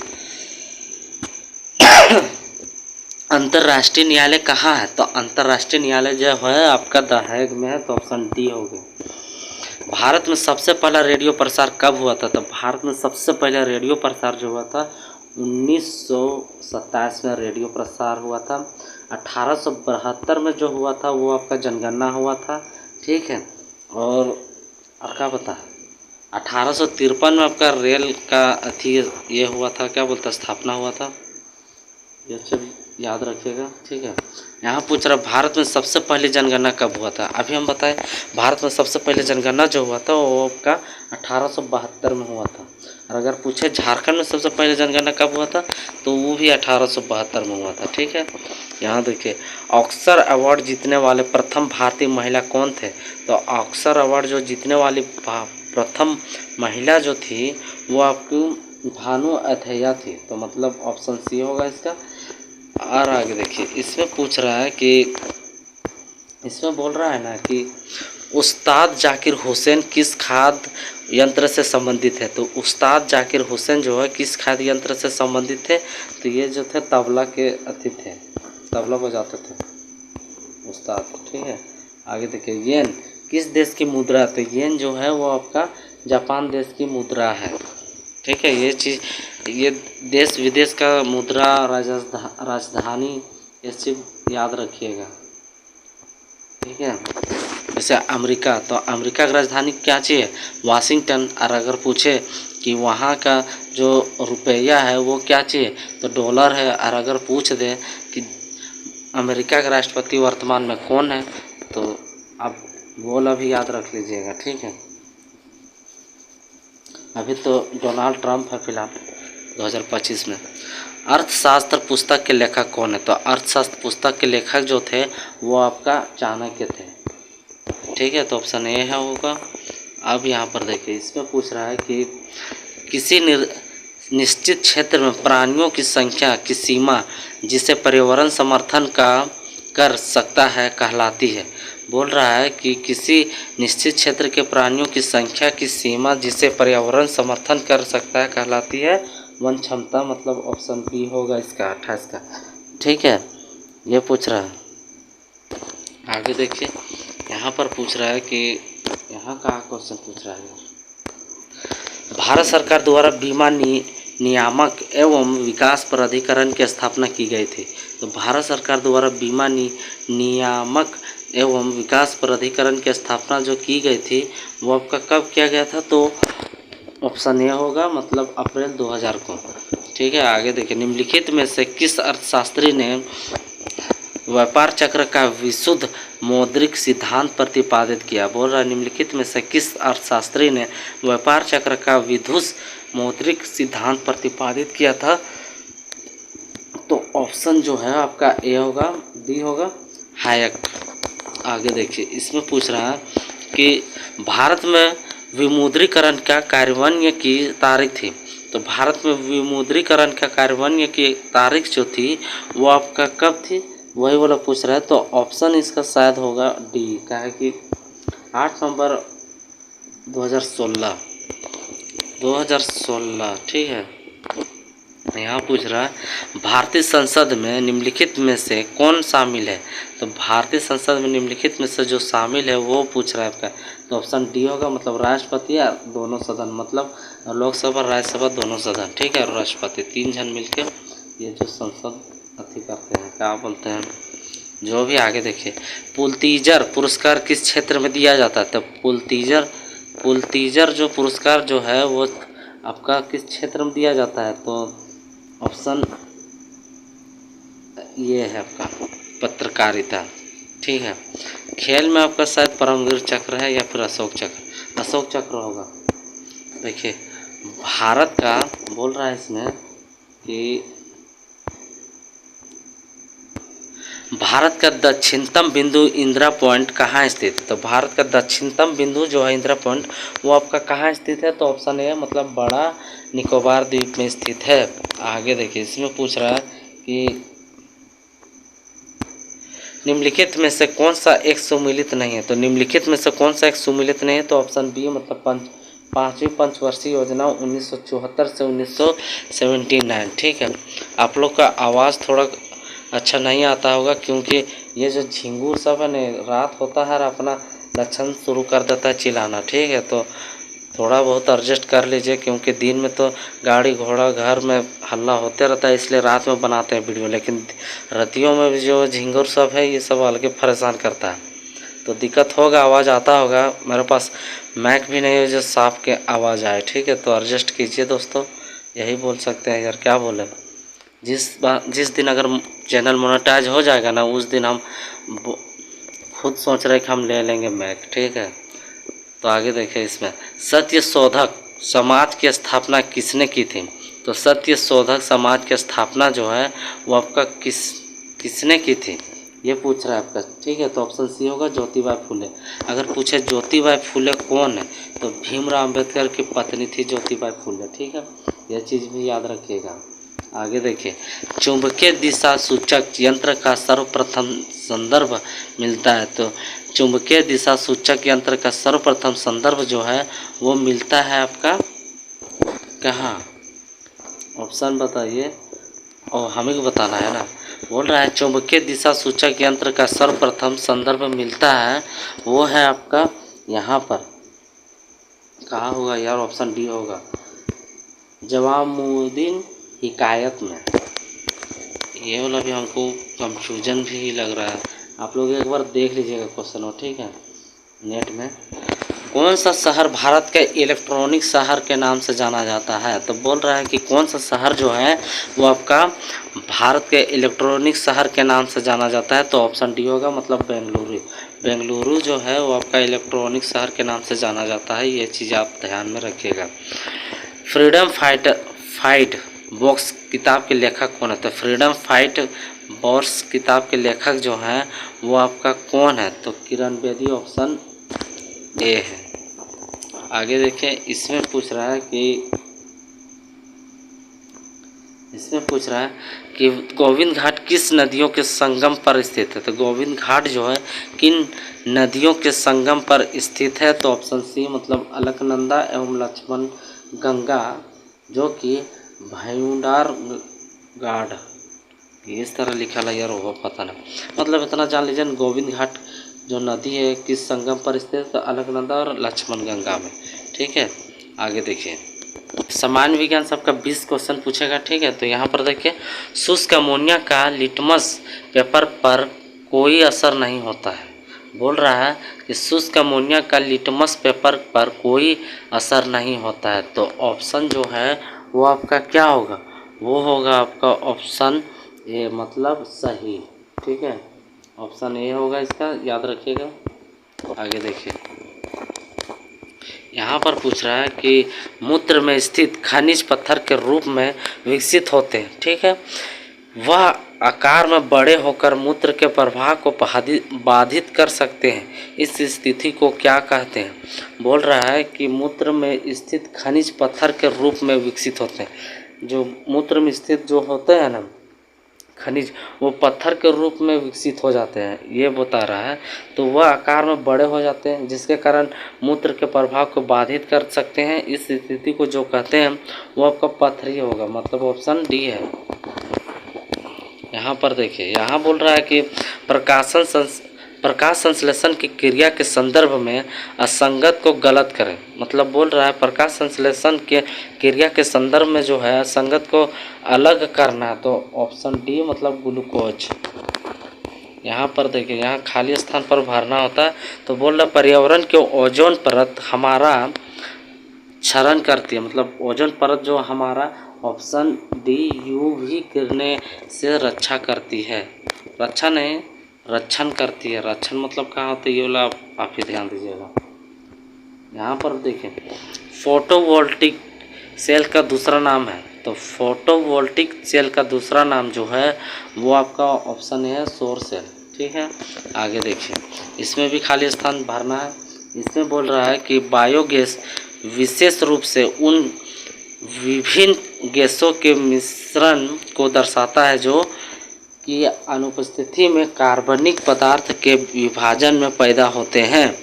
अंतर्राष्ट्रीय न्यायालय कहाँ है? तो अंतर्राष्ट्रीय न्यायालय जो है आपका द हेग में है, तो ऑप्शन डी हो गया। भारत में सबसे पहला रेडियो प्रसार कब हुआ था? तो भारत में सबसे पहला रेडियो प्रसार जो हुआ था 1927 में रेडियो प्रसार हुआ था। 1872 में जो हुआ था वो आपका जनगणना हुआ था, ठीक है। और क्या बता, 1853 में आपका रेल का ये हुआ था, क्या बोलता, स्थापना हुआ था। ये सब याद रखिएगा, ठीक है। यहाँ पूछ रहा भारत में सबसे पहले जनगणना कब हुआ था? अभी हम बताएं, भारत में सबसे पहले जनगणना जो हुआ था वो आपका 1872 में हुआ था। और अगर पूछे झारखंड में सबसे पहले जनगणना कब हुआ था तो वो भी 1872 में हुआ था, ठीक है। यहाँ देखिए, ऑस्कर अवार्ड जीतने वाले प्रथम भारतीय महिला कौन थे? तो ऑस्कर अवार्ड जो जीतने वाली प्रथम महिला जो थी वो आपको भानु अथैया थी, तो मतलब ऑप्शन सी होगा इसका। और आगे देखिए, इसमें पूछ रहा है कि इसमें बोल रहा है ना कि उस्ताद जाकिर हुसैन किस खाद्य यंत्र से संबंधित है। तो उस्ताद जाकिर हुसैन जो है किस खाद्य यंत्र से संबंधित थे, तो ये जो थे तबला के अति थे, तबला बजाते थे उस्ताद। ठीक है, आगे देखिए, येन किस देश की मुद्रा। तो येन जो है वो आपका जापान देश की मुद्रा है। ठीक है, ये चीज़, ये देश विदेश का मुद्रा, राजधानी, ये चीज़ याद रखिएगा। ठीक है, जैसे अमेरिका, तो अमेरिका की राजधानी क्या चाहिए, वाशिंगटन। और अगर पूछे कि वहाँ का जो रुपया है वो क्या चाहिए, तो डॉलर है। और अगर पूछ दे कि अमेरिका का राष्ट्रपति वर्तमान में कौन है, तो आप वो भी याद रख लीजिएगा। ठीक है, अभी तो डोनाल्ड ट्रंप है फिलहाल 2025 में। अर्थशास्त्र पुस्तक के लेखक कौन है, तो अर्थशास्त्र पुस्तक के लेखक जो थे वो आपका चाणक्य थे। ठीक है, तो ऑप्शन ए है होगा। अब यहाँ पर देखिए, इसमें पूछ रहा है कि किसी निश्चित क्षेत्र में प्राणियों की संख्या की सीमा जिसे पर्यावरण समर्थन का कर सकता है कहलाती है। बोल रहा है कि किसी निश्चित क्षेत्र के प्राणियों की संख्या की सीमा जिसे पर्यावरण समर्थन कर सकता है कहलाती है वन क्षमता। मतलब ऑप्शन बी होगा इसका 28 का। ठीक है, ये पूछ रहा है। आगे देखिए, यहाँ पर पूछ रहा है कि यहाँ का क्वेश्चन पूछ रहा है, भारत सरकार द्वारा बीमा नियामक एवं विकास प्राधिकरण की स्थापना की गई थी। तो भारत सरकार द्वारा बीमा नियामक एवं विकास प्राधिकरण की स्थापना जो की गई थी वो आपका कब किया गया था, तो ऑप्शन ए होगा, मतलब अप्रैल 2000 को। ठीक है, आगे देखिए, निम्नलिखित में से किस अर्थशास्त्री ने व्यापार चक्र का विशुद्ध मौद्रिक सिद्धांत प्रतिपादित किया। बोल रहा है, निम्नलिखित में से किस अर्थशास्त्री ने व्यापार चक्र का विशुद्ध मौद्रिक सिद्धांत प्रतिपादित किया था, तो ऑप्शन जो है आपका ए होगा, डी होगा, हायक। आगे देखिए, इसमें पूछ रहा है कि भारत में विमुद्रीकरण का कार्यान्वयन की तारीख थी। तो भारत में विमुद्रीकरण का कार्यान्वयन की तारीख जो थी वो आपका कब थी, वही वाला पूछ रहा है। तो ऑप्शन इसका शायद होगा डी, क्या है कि 8 नवंबर 2016। ठीक है, यहाँ पूछ रहा है भारतीय संसद में निम्नलिखित में से कौन शामिल है। तो भारतीय संसद में निम्नलिखित में से जो शामिल है वो पूछ रहा है आपका, तो ऑप्शन डी होगा, मतलब राष्ट्रपति या दोनों सदन, मतलब लोकसभा राज्यसभा दोनों सदन। ठीक है, राष्ट्रपति 3 जन मिलके ये जो संसद अथी करते हैं, क्या बोलते हैं, जो भी। आगे देखिए, पुलतीजर पुरस्कार किस क्षेत्र में दिया जाता है। तो पुलतीजर जो पुरस्कार जो है वो आपका किस क्षेत्र में दिया जाता है, तो ऑप्शन ये है आपका पत्रकारिता। ठीक है, खेल में आपका शायद परमवीर चक्र है या फिर अशोक चक्र होगा। देखिए, भारत का बोल रहा है इसमें कि भारत का दक्षिणतम बिंदु इंदिरा पॉइंट कहाँ स्थित है। तो भारत का दक्षिणतम बिंदु जो है इंदिरा पॉइंट वो आपका कहाँ स्थित है, तो ऑप्शन ए है, मतलब बड़ा निकोबार द्वीप में स्थित है। आगे देखिए, इसमें पूछ रहा है कि निम्नलिखित में से कौन सा एक सुमिलित नहीं है। तो निम्नलिखित में से कौन सा एक सुमिलित नहीं है, तो ऑप्शन बी, मतलब पाँचवीं पंचवर्षीय योजना 1974 से 1979। ठीक है, आप लोग का आवाज़ थोड़ा अच्छा नहीं आता होगा क्योंकि ये जो झिंगुर सब है ना, रात होता है और अपना लक्षण शुरू कर देता है चिल्लाना। ठीक है, तो थोड़ा बहुत एडजस्ट कर लीजिए क्योंकि दिन में तो गाड़ी घोड़ा घर में हल्ला होते रहता है, इसलिए रात में बनाते हैं वीडियो। लेकिन रातियों में भी जो झिंगुर सब है ये सब अलग परेशान करता है, तो दिक्कत होगा, आवाज़ आता होगा। मेरे पास माइक भी नहीं है जो साफ के आवाज़ आए। ठीक है, तो एडजस्ट कीजिए दोस्तों, यही बोल सकते हैं यार, क्या बोले। जिस दिन अगर चैनल मोनेटाइज हो जाएगा ना, उस दिन हम खुद सोच रहे कि हम ले लेंगे मैक। ठीक है, तो आगे देखिए, इसमें सत्य शोधक समाज की स्थापना किसने की थी। तो सत्य शोधक समाज की स्थापना जो है वो आपका किसने की थी, ये पूछ रहा है आपका। ठीक है, तो ऑप्शन सी होगा, ज्योतिबा फुले। अगर पूछे ज्योतिबा फुले कौन है, तो भीमराव अंबेडकर की पत्नी थी ज्योतिबा फुले। ठीक है, यह चीज़ भी याद रखिएगा। आगे देखिए, चुंबकीय दिशा सूचक यंत्र का सर्वप्रथम संदर्भ मिलता है। तो चुंबकीय दिशा सूचक यंत्र का सर्वप्रथम संदर्भ जो है वो मिलता है आपका कहाँ? ऑप्शन बताइए, और हमें को बताना है ना। बोल रहा है चुंबकीय दिशा सूचक यंत्र का सर्वप्रथम संदर्भ मिलता है, वो है आपका यहाँ पर। कहाँ होगा यार? ऑप्शन डी होगा, जवामुद्दीन हिकायत में। ये वाला भी हमको कंफ्यूजन भी लग रहा है, आप लोग एक बार देख लीजिएगा क्वेश्चन हो, ठीक है, नेट में। कौन सा शहर भारत के इलेक्ट्रॉनिक शहर के नाम से जाना जाता है? तो बोल रहा है कि कौन सा शहर जो है वो आपका भारत के इलेक्ट्रॉनिक शहर के नाम से जाना जाता है। तो ऑप्शन डी होगा, मतलब बेंगलुरु। बेंगलुरु जो है वो आपका इलेक्ट्रॉनिक शहर के नाम से जाना जाता है, ये चीज़ आप ध्यान में रखिएगा। फ्रीडम फाइट बॉक्स किताब के लेखक कौन है? तो फ्रीडम फाइट बॉक्स किताब के लेखक जो हैं वो आपका कौन है? तो किरण बेदी, ऑप्शन ए है। आगे देखिए, इसमें पूछ रहा है कि गोविंद घाट किस नदियों के संगम पर स्थित है? तो गोविंद घाट जो है किन नदियों के संगम पर स्थित है? तो ऑप्शन सी, मतलब अलकनंदा एवं लक्ष्मण गंगा, जो कि भयूंडार गाढ़, इस तरह लिखा है यार, वो पता नहीं, मतलब इतना जान लीजिए। गोविंद घाट जो नदी है किस संगम पर स्थित है? तो अलकनंदा और लक्ष्मण गंगा में, ठीक है। आगे देखिए, सामान्य विज्ञान सबका 20 क्वेश्चन पूछेगा, ठीक है। तो यहाँ पर देखिए, शुष्क अमोनिया का लिटमस पेपर पर कोई असर नहीं होता है। बोल रहा है कि शुष्क अमोनिया का लिटमस पेपर पर कोई असर नहीं होता है। तो ऑप्शन जो है वो आपका क्या होगा? वो होगा आपका ऑप्शन ए, मतलब सही, ठीक है। ऑप्शन ए होगा इसका, याद रखिएगा। आगे देखिए, यहाँ पर पूछ रहा है कि मूत्र में स्थित खनिज पत्थर के रूप में विकसित होते हैं, ठीक है। वह आकार में बड़े होकर मूत्र के प्रवाह को बाधित कर सकते हैं, इस स्थिति को क्या कहते हैं? बोल रहा है कि मूत्र में स्थित खनिज पत्थर के रूप में विकसित होते हैं। जो मूत्र में स्थित जो होते हैं ना खनिज, वो पत्थर के रूप में विकसित हो जाते हैं, ये बता रहा है। तो वह आकार में बड़े हो जाते हैं, जिसके कारण मूत्र के प्रभाव को बाधित कर सकते हैं। इस स्थिति को जो कहते हैं वो आपका पत्थरी होगा, मतलब ऑप्शन डी है। यहाँ पर देखिए, यहाँ बोल रहा है कि प्रकाश संश्लेषण की क्रिया के संदर्भ में असंगत को गलत करें। मतलब बोल रहा है प्रकाश संश्लेषण के क्रिया के संदर्भ में जो है असंगत को अलग करना। तो ऑप्शन डी, मतलब ग्लूकोज। यहाँ पर देखिए, यहाँ खाली स्थान पर भरना होता है। तो बोल रहा पर्यावरण के ओजोन परत हमारा क्षरण करती है, मतलब ओजोन परत जो हमारा, ऑप्शन डी, यूवी किरणें से रक्षा करती है। रक्षा नहीं, रक्षण करती है। रक्षण मतलब कहाँ होता है, ये वाला आप ही ध्यान दीजिएगा। यहाँ पर देखें, फोटोवोल्टिक सेल का दूसरा नाम है। तो फोटोवोल्टिक सेल का दूसरा नाम जो है वो आपका ऑप्शन है सौर सेल, ठीक है। आगे देखिए, इसमें भी खाली स्थान भरना है। इसमें बोल रहा है कि बायोगैस विशेष रूप से उन विभिन्न गैसों के मिश्रण को दर्शाता है जो कि अनुपस्थिति में कार्बनिक पदार्थ के विभाजन में पैदा होते हैं।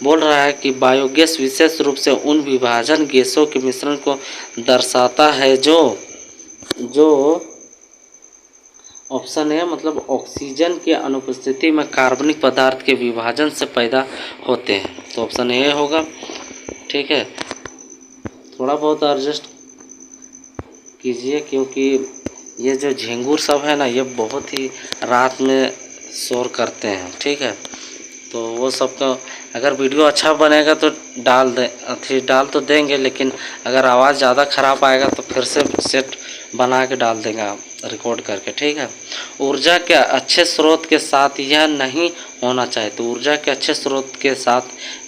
बोल रहा है कि बायोगैस विशेष रूप से उन विभाजन गैसों के मिश्रण को दर्शाता है जो ऑप्शन है, मतलब ऑक्सीजन की अनुपस्थिति में कार्बनिक पदार्थ के विभाजन से पैदा होते हैं। तो ऑप्शन ए होगा, ठीक है। थोड़ा बहुत एडजस्ट कीजिए, क्योंकि ये जो झिंगुर सब है ना, ये बहुत ही रात में शोर करते हैं, ठीक है। तो वो सबका अगर वीडियो अच्छा बनेगा तो डाल तो देंगे, लेकिन अगर आवाज़ ज़्यादा ख़राब आएगा तो फिर से सेट बना के डाल देंगे रिकॉर्ड करके, ठीक है। ऊर्जा के अच्छे स्रोत के साथ यह नहीं होना चाहिए। तो ऊर्जा के अच्छे स्रोत के साथ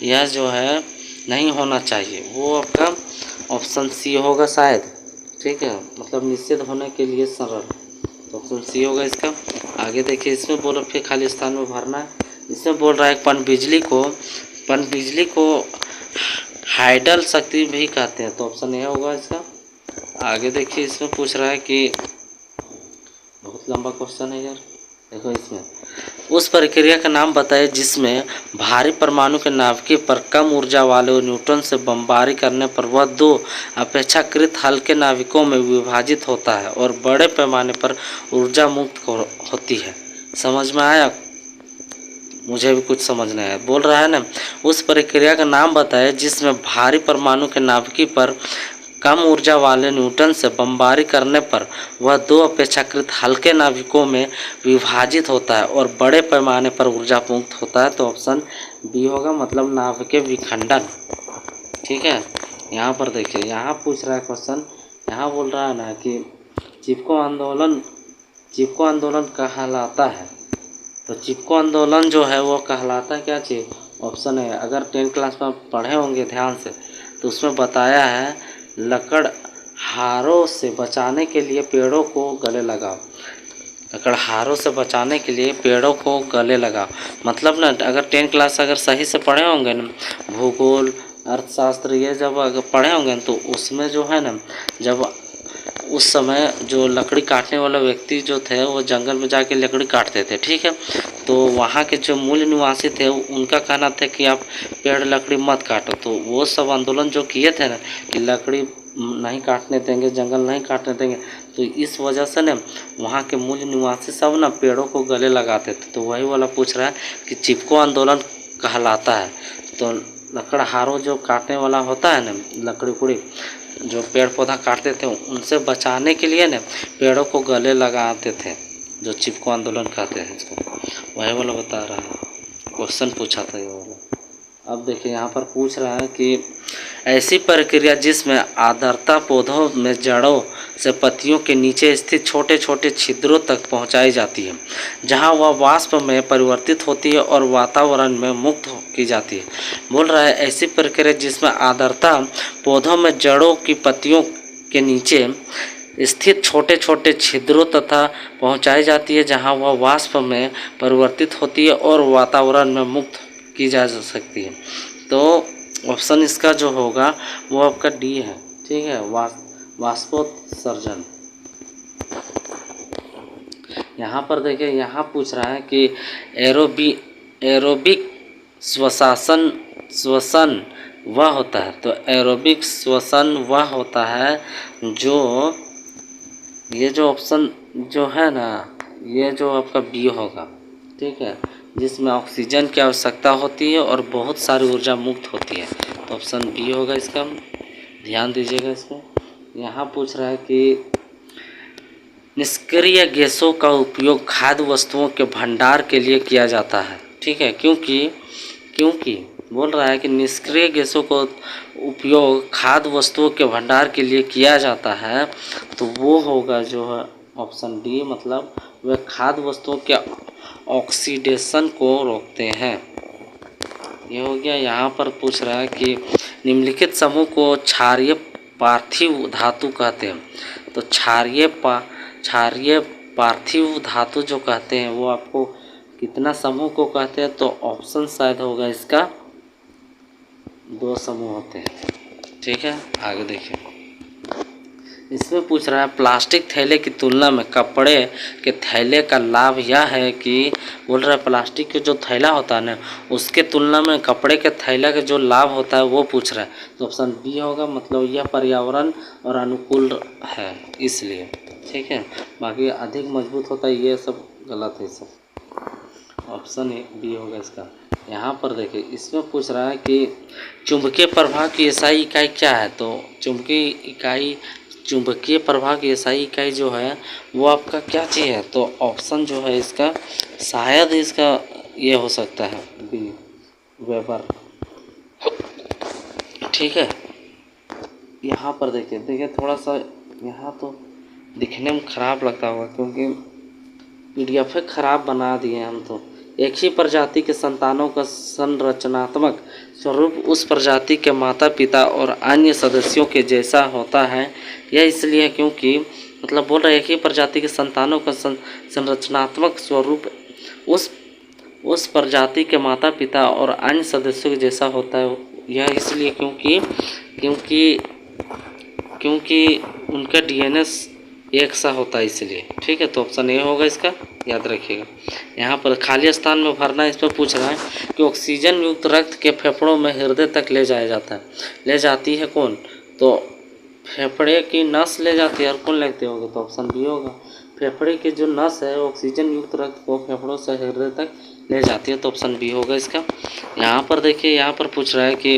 यह जो है नहीं होना चाहिए, वो आपका ऑप्शन सी होगा शायद, ठीक है। मतलब निश्चित होने के लिए सरल, तो ऑप्शन सी होगा इसका। आगे देखिए, इसमें बोल रहा फिर खाली स्थान में भरना है। इसमें बोल रहा है पनबिजली को हाइडल शक्ति भी कहते हैं। तो ऑप्शन ए होगा इसका। आगे देखिए, इसमें पूछ रहा है कि बहुत लंबा क्वेश्चन है यार। देखो इसमें, उस प्रक्रिया का नाम बताइए जिसमें भारी परमाणु के नाभिक पर कम ऊर्जा वाले न्यूट्रॉन से बमबारी करने पर वह दो अपेक्षाकृत हल्के नाभिकों में विभाजित होता है और बड़े पैमाने पर ऊर्जा मुक्त होती है। समझ में आया? मुझे भी कुछ समझ नहीं आया। बोल रहा है ना, उस प्रक्रिया का नाम बताए जिसमें भारी परमाणु के नाभिक पर कम ऊर्जा वाले न्यूट्रॉन से बमबारी करने पर वह दो अपेक्षाकृत हल्के नाभिकों में विभाजित होता है और बड़े पैमाने पर ऊर्जा मुक्त होता है। तो ऑप्शन बी होगा, मतलब नाभिक विखंडन। ठीक है, यहाँ पर देखिए, यहाँ पूछ रहा है क्वेश्चन, यहाँ बोल रहा है ना कि चिपको आंदोलन कहलाता है। तो चिपको आंदोलन जो है वो कहलाता है क्या चीज़? ऑप्शन है, अगर 10 क्लास में पढ़े होंगे ध्यान से तो उसमें बताया है, लकड़हारों से बचाने के लिए पेड़ों को गले लगाओ। लकड़हारों से बचाने के लिए पेड़ों को गले लगाओ, मतलब ना, अगर 10 क्लास अगर सही से पढ़े होंगे ना, भूगोल, अर्थशास्त्र, ये जब अगर पढ़े होंगे तो उसमें जो है ना, जब उस समय जो लकड़ी काटने वाला व्यक्ति जो थे वो जंगल में जाके लकड़ी काटते थे। ठीक है, तो वहाँ के जो मूल निवासी थे उनका कहना था कि आप पेड़ लकड़ी मत काटो। तो वो सब आंदोलन जो किए थे ना कि लकड़ी नहीं काटने देंगे, जंगल नहीं काटने देंगे, तो इस वजह से ना वहाँ के मूल निवासी सब ना पेड़ों को गले लगाते थे। तो वही वाला पूछ रहा है कि चिपको आंदोलन कहलाता है। तो लकड़हारों जो काटने वाला होता है ना, लकड़ी उकड़ी जो पेड़ पौधा काटते थे उनसे बचाने के लिए ना पेड़ों को गले लगाते थे, जो चिपको आंदोलन कहते हैं इसको। वही वाला बता रहा है, क्वेश्चन पूछा था ये वाला। अब देखिए, यहाँ पर पूछ रहा है कि ऐसी प्रक्रिया जिसमें आर्द्रता पौधों में जड़ों से पत्तियों के नीचे स्थित छोटे छोटे छिद्रों तक पहुँचाई जाती है, जहाँ वह वाष्प में परिवर्तित होती है और वातावरण में मुक्त की जाती है। बोल रहा है, ऐसी प्रक्रिया जिसमें आर्द्रता पौधों में जड़ों की पत्तियों के नीचे स्थित छोटे छोटे छिद्रों तथा पहुँचाई जाती है, जहाँ वह वाष्प में परिवर्तित होती है और वातावरण में मुक्त की जा सकती है। तो ऑप्शन इसका जो होगा वो आपका डी है। ठीक है, वाष्पोत्सर्जन। यहाँ पर देखिए, यहाँ पूछ रहा है कि एरोबिक श्वसन वह होता है। तो एरोबिक श्वसन वह होता है जो, ये जो ऑप्शन जो है ना, ये जो आपका बी होगा। ठीक है, जिसमें ऑक्सीजन की आवश्यकता होती है और बहुत सारी ऊर्जा मुक्त होती है। तो ऑप्शन बी होगा इसका, ध्यान दीजिएगा इसमें। यहाँ पूछ रहा है कि निष्क्रिय गैसों का उपयोग खाद्य वस्तुओं के भंडार के लिए किया जाता है। ठीक है, क्योंकि बोल रहा है कि निष्क्रिय गैसों का उपयोग खाद्य वस्तुओं के भंडार के लिए किया जाता है, तो वो होगा जो है ऑप्शन डी, मतलब वह खाद्य वस्तुओं के ऑक्सीडेशन को रोकते हैं। ये हो गया। यहाँ पर पूछ रहा है कि निम्नलिखित समूह को क्षारीय पार्थिव धातु कहते हैं। तो क्षारीय पार्थिव धातु जो कहते हैं वो आपको कितना समूह को कहते हैं? तो ऑप्शन शायद होगा इसका 2 समूह होते हैं। ठीक है, आगे देखिए, इसमें पूछ रहा है प्लास्टिक थैले की तुलना में कपड़े के थैले का लाभ यह है कि, बोल रहा है प्लास्टिक के जो थैला होता है ना उसके तुलना में कपड़े के थैला का जो लाभ होता है वो पूछ रहा है। तो ऑप्शन बी होगा, मतलब यह पर्यावरण और अनुकूल है इसलिए। ठीक है, बाकी अधिक मजबूत होता है, ये सब गलत है सब। ऑप्शन बी होगा इसका। यहाँ पर देखिए, इसमें पूछ रहा है कि चुंबकीय प्रवाह की एसआई इकाई क्या है? तो चुंबकीय प्रवाह की एसआई इकाई जो है वो आपका क्या चीज़ है? तो ऑप्शन जो है इसका शायद इसका ये हो सकता है बी, वेबर। ठीक है, यहाँ पर देखिए थोड़ा सा यहाँ तो दिखने में ख़राब लगता होगा क्योंकि पीडीएफ ख़राब बना दिए हम। तो एक ही प्रजाति के संतानों का संरचनात्मक स्वरूप उस प्रजाति के माता पिता और अन्य सदस्यों के जैसा होता है। यह इसलिए क्योंकि, मतलब बोल रहे एक ही प्रजाति के संतानों का संरचनात्मक स्वरूप उस प्रजाति के माता पिता और अन्य सदस्यों के जैसा होता है। यह इसलिए क्योंकि उनका डीएनए एक सा होता है इसलिए, ठीक है। तो ऑप्शन ए होगा इसका, याद रखिएगा। यहाँ पर खाली स्थान में भरना, इस पर पूछ रहा है कि ऑक्सीजन युक्त रक्त के फेफड़ों में हृदय तक ले जाया जाता है, ले जाती है कौन? तो फेफड़े की नस ले जाती है, और कौन लेते होंगे? तो ऑप्शन बी होगा। फेफड़े की जो नस है ऑक्सीजन युक्त रक्त को फेफड़ों से हृदय तक ले जाती है, तो ऑप्शन बी होगा इसका। यहाँ पर देखिए, यहाँ पर पूछ रहा है कि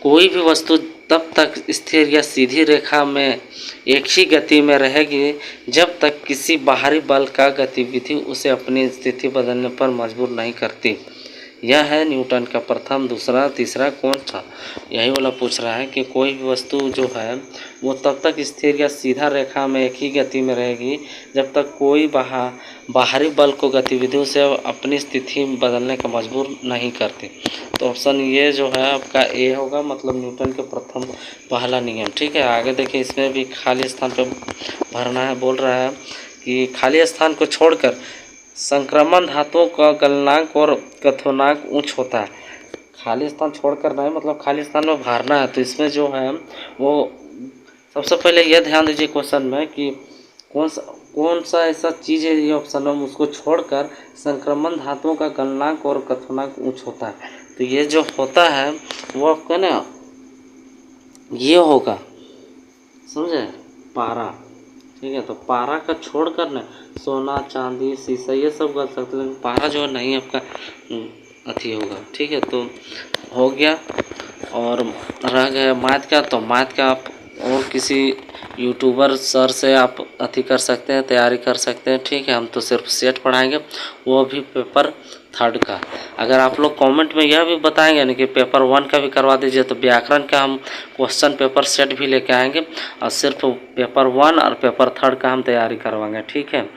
कोई भी वस्तु तब तक स्थिर या सीधी रेखा में एक ही गति में रहेगी जब तक किसी बाहरी बल का गतिविधि उसे अपनी स्थिति बदलने पर मजबूर नहीं करती। यह है न्यूटन का प्रथम, दूसरा, तीसरा कौन सा? यही वाला पूछ रहा है कि कोई भी वस्तु जो है वो तब तक स्थिर या सीधा रेखा में एक ही गति में रहेगी जब तक कोई बाहरी बल को गतिविधियों से अपनी स्थिति बदलने का मजबूर नहीं करती। तो ऑप्शन ये जो है आपका ए होगा, मतलब न्यूटन के प्रथम पहला नियम, ठीक है। आगे देखिए, इसमें भी खाली स्थान पर भरना है। बोल रहा है कि खाली स्थान को छोड़कर संक्रमण धातुओं का गलनांक और क्वथनांक उच्च होता है। खाली स्थान छोड़कर नहीं, मतलब खाली स्थान में भरना है। तो इसमें जो है वो सबसे पहले यह ध्यान दीजिए क्वेश्चन में कि कौन सा ऐसा चीज़ है ये ऑप्शन में, उसको छोड़कर संक्रमण धातुओं का गलनांक और क्वथनांक उच्च होता है। तो ये जो होता है वो आपका ना ये होगा, समझे, पारा, ठीक है। तो पारा का छोड़कर ना सोना, चांदी, शीशा ये सब कर सकते हैं, लेकिन पारा जो है नहीं आपका अथी होगा, ठीक है। तो हो गया। और रह गया मैथ का, तो मैथ का आप और किसी यूट्यूबर सर से आप अथी कर सकते हैं, तैयारी कर सकते हैं, ठीक है। हम तो सिर्फ सेट पढ़ाएंगे, वो भी पेपर 3 का। अगर आप लोग कमेंट में यह भी बताएंगे ना कि पेपर 1 का भी करवा दीजिए, तो व्याकरण का हम क्वेश्चन पेपर सेट भी लेके आएंगे, और सिर्फ पेपर 1 और पेपर 3 का हम तैयारी करवाएंगे, ठीक है।